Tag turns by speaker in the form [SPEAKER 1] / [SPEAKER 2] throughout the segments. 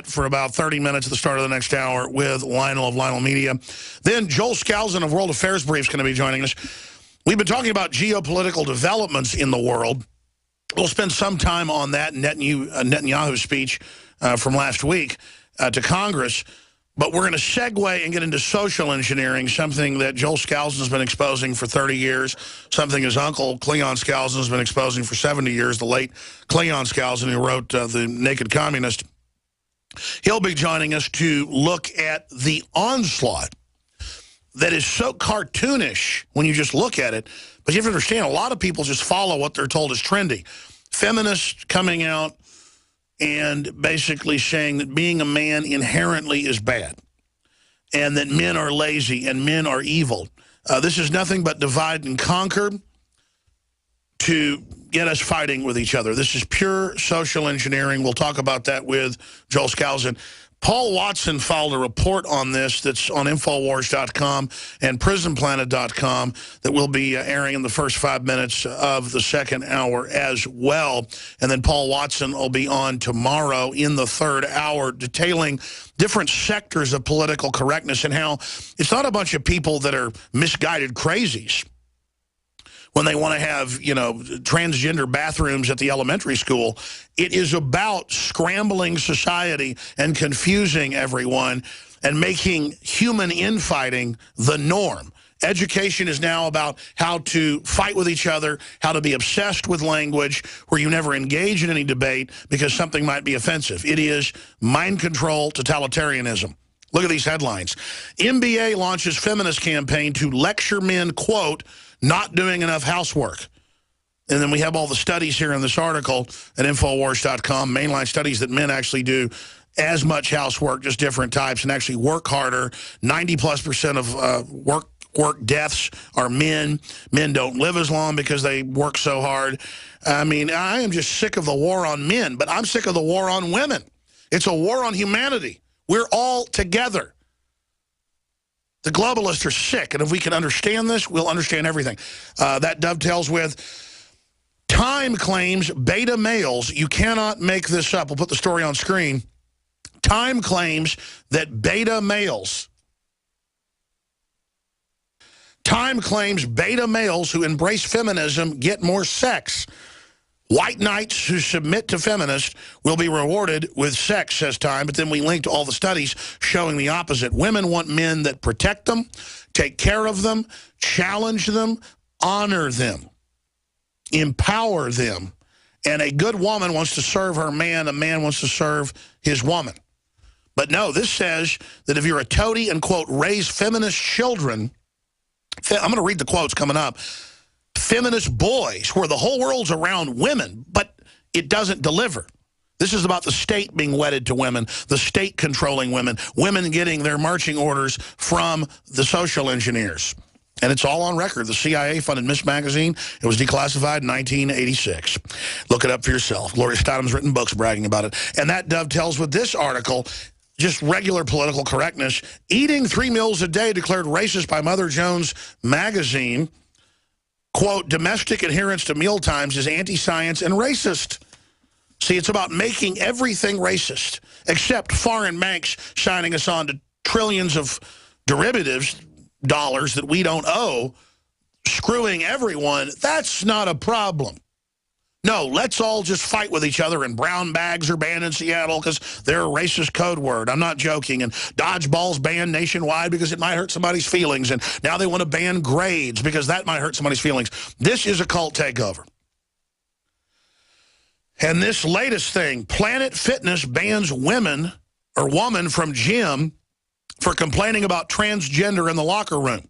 [SPEAKER 1] for about 30 minutes at the start of the next hour with Lionel of Lionel Media. Then Joel Skousen of World Affairs Brief is going to be joining us. We've been talking about geopolitical developments in the world. We'll spend some time on that Netanyahu speech from last week to Congress. But we're going to segue and get into social engineering, something that Joel Skousen has been exposing for 30 years, something his uncle, Cleon Skousen, has been exposing for 70 years, the late Cleon Skousen, who wrote The Naked Communist. He'll be joining us to look at the onslaught that is so cartoonish when you just look at it. But you have to understand, a lot of people just follow what they're told is trendy. Feminists coming out and basically saying that being a man inherently is bad and that men are lazy and men are evil. This is nothing but divide and conquer to get us fighting with each other. This is pure social engineering. We'll talk about that with Joel Skousen. Paul Watson filed a report on this that's on Infowars.com and PrisonPlanet.com that will be airing in the first 5 minutes of the second hour as well. And then Paul Watson will be on tomorrow in the third hour detailing different sectors of political correctness and how it's not a bunch of people that are misguided crazies when they want to have, you know, transgender bathrooms at the elementary school. It is about scrambling society and confusing everyone and making human infighting the norm. Education is now about how to fight with each other, how to be obsessed with language, where you never engage in any debate because something might be offensive. It is mind control, totalitarianism. Look at these headlines. NBA launches feminist campaign to lecture men, quote, not doing enough housework. And then we have all the studies here in this article at Infowars.com, mainline studies that men actually do as much housework, just different types, and actually work harder. 90+% of work deaths are men. Men don't live as long because they work so hard. I mean, I am just sick of the war on men, but I'm sick of the war on women. It's a war on humanity. We're all together. The globalists are sick, and if we can understand this, we'll understand everything. That dovetails with Time claims beta males. You cannot make this up. We'll put the story on screen. Time claims that beta males. Time claims beta males who embrace feminism get more sex. White knights who submit to feminists will be rewarded with sex, says Time. But then we linked all the studies showing the opposite. Women want men that protect them, take care of them, challenge them, honor them, empower them. And a good woman wants to serve her man. A man wants to serve his woman. But no, this says that if you're a toady and, quote, raise feminist children, I'm going to read the quotes coming up. Feminist boys, where the whole world's around women, but it doesn't deliver. This is about the state being wedded to women, the state controlling women, women getting their marching orders from the social engineers. And it's all on record. The CIA funded Miss Magazine. It was declassified in 1986. Look it up for yourself. Gloria Steinem's written books bragging about it. And that dovetails with this article. Just regular political correctness. Eating 3 meals a day declared racist by Mother Jones Magazine. Quote, domestic adherence to meal times is anti-science and racist. See, it's about making everything racist, except foreign banks signing us on to trillions of derivatives, dollars that we don't owe, screwing everyone. That's not a problem. No, let's all just fight with each other, and brown bags are banned in Seattle because they're a racist code word. I'm not joking. And dodgeball's banned nationwide because it might hurt somebody's feelings. And now they want to ban grades because that might hurt somebody's feelings. This is a cult takeover. And this latest thing, Planet Fitness bans women or woman from gym for complaining about transgender in the locker room.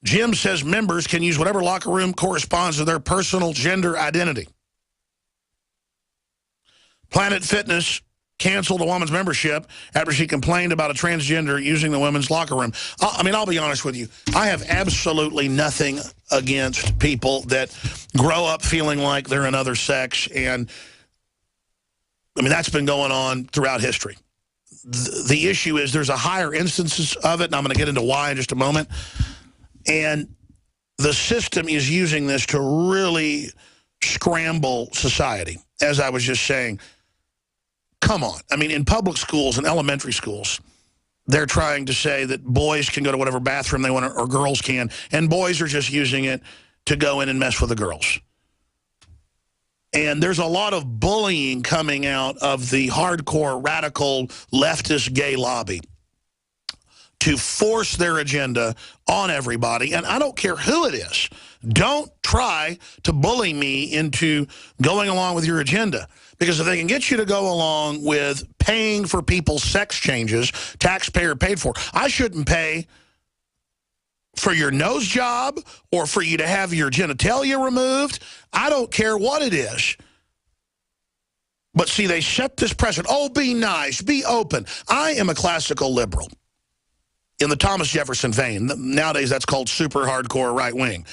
[SPEAKER 1] Jim says members can use whatever locker room corresponds to their personal gender identity. Planet Fitness canceled a woman's membership after she complained about a transgender using the women's locker room. I mean, I'll be honest with you. I have absolutely nothing against people that grow up feeling like they're another sex. And, I mean, that's been going on throughout history. The issue is there's a higher instances of it, and I'm going to get into why in just a moment. And the system is using this to really scramble society. As I was just saying, come on. I mean, in public schools and elementary schools, they're trying to say that boys can go to whatever bathroom they want or girls can, and boys are just using it to go in and mess with the girls. And there's a lot of bullying coming out of the hardcore, radical, leftist gay lobby to force their agenda on everybody. And I don't care who it is. Don't try to bully me into going along with your agenda. Because if they can get you to go along with paying for people's sex changes, taxpayer paid for, I shouldn't pay for your nose job or for you to have your genitalia removed. I don't care what it is. But see, they set this precedent. Oh, be nice, be open. I am a classical liberal in the Thomas Jefferson vein. Nowadays, that's called super hardcore right wing.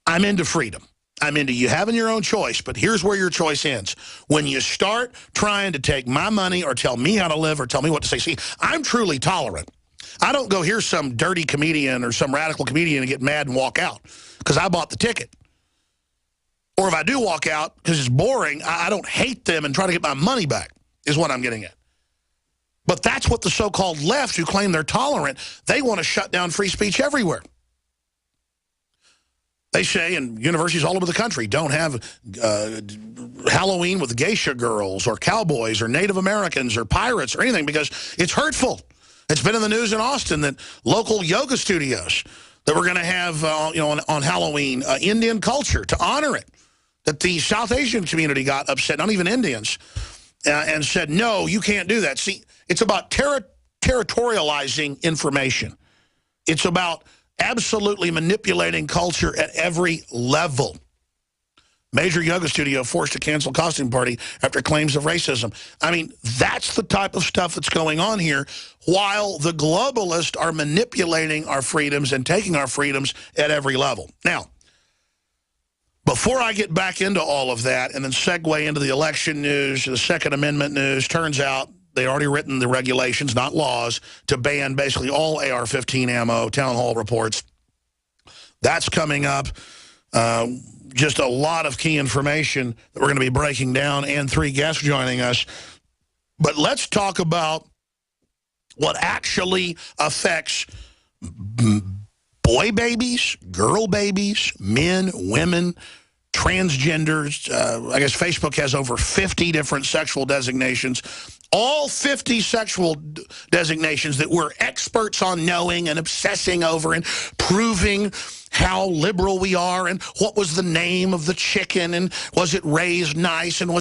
[SPEAKER 1] I'm into freedom. I'm into you having your own choice, but here's where your choice ends. When you start trying to take my money or tell me how to live or tell me what to say, see, I'm truly tolerant. I don't go hear some dirty comedian or some radical comedian and get mad and walk out because I bought the ticket. Or if I do walk out because it's boring, I don't hate them and try to get my money back is what I'm getting at. But that's what the so-called left who claim they're tolerant, they want to shut down free speech everywhere. They say, and universities all over the country don't have Halloween with geisha girls or cowboys or Native Americans or pirates or anything because it's hurtful. It's been in the news in Austin that local yoga studios that we're going to have on Halloween, Indian culture to honor it, that the South Asian community got upset, not even Indians, and said, no, you can't do that. See, it's about territorializing information. It's about absolutely manipulating culture at every level. Major yoga studio forced to cancel costume party after claims of racism. I mean, that's the type of stuff that's going on here, while the globalists are manipulating our freedoms and taking our freedoms at every level. Now, before I get back into all of that and then segue into the election news, the Second Amendment news, turns out they already written the regulations, not laws, to ban basically all AR-15 ammo, town hall reports. That's coming up. Just a lot of key information that we're going to be breaking down, and 3 guests joining us. But let's talk about what actually affects boy babies, girl babies, men, women, transgenders. I guess Facebook has over 50 different sexual designations. All 50 sexual designations that we're experts on knowing and obsessing over and proving how liberal we are and what was the name of the chicken and was it raised nice and was